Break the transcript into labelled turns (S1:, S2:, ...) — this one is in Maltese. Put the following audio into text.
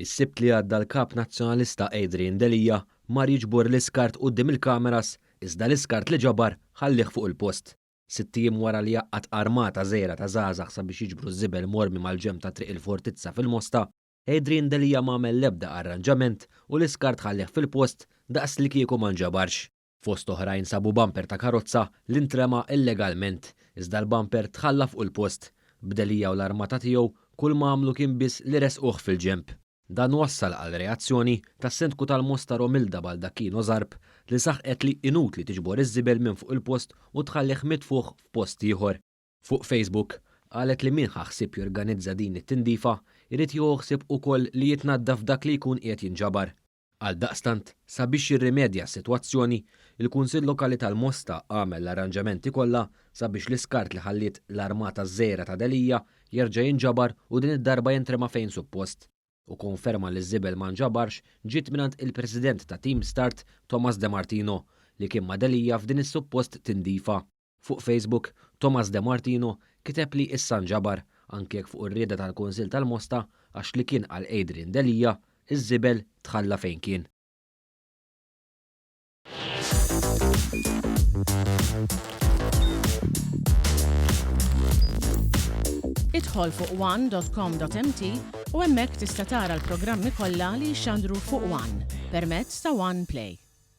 S1: Is-sibt li għadda l-kap nazzjonalista Adrian Delija mar jiġbor l-iskart quddiem il-kameras iżda l-iskart li ġabar ħallih fuq il-post. 6 jiem wara li jaqqat armata żgħira ta' żgħażagħ sabiex jiġbru żibel mormi mal-ġemm ta' triq il-Fortizza fil-Mosta, Adrian Delija m'għamel l-ebda arranġament u l-iskart ħallih fil-post daqs li kieku ma nġabarx. Fost oħrajn sabu bumper ta' karozza li ntrema illegalment, iżda l-bumper tħalla fuq il-post. B'Delija u l-armata tiegħu kull ma għamlu kien biss li resquh fil-ġemp. Dan wassal għal reazzjoni tas-sindku tal-Mosta Romilda Baldacchino Zarb li saħqet li inutli tiġbor iż-żibel minn fuq il-post u tħallih mitfuħ f'post ieħor. Fuq Facebook qalet li min ħaħsib jorganizza din it-tindifa irid jieħu ħsieb ukoll li jitnaddaf dak li jkun qiegħed jinġabar. Għaldaqstant, sabiex jirrimedja s-sitwazzjoni, il-Kunsill Lokali tal-Mosta għamel l-arranġamenti kollha sabiex l-iskart li ħalliet l-armata żgħira ta' Delija jerġa' jinġabar u din id-darba jintrema fejn suppost. U konferma li ż-żibel ma nġabarx ġiet mingħand il-President ta' Team Start Thomas De Martino li kien ma' Delija f'din is-suppost tindifa. Fuq Facebook, Thomas De Martino kiteb li issa nġabar anke jekk fuq ir-rieda tal-Kunsill tal-Mosta għax li kien għal Adrian Delija iż-żibel tħalla fejn kien.
S2: Idħol fuq one.com.mt u hemmhekk tista' tara l-programmi kollha li jxandru fuq One permezz ta' One Play.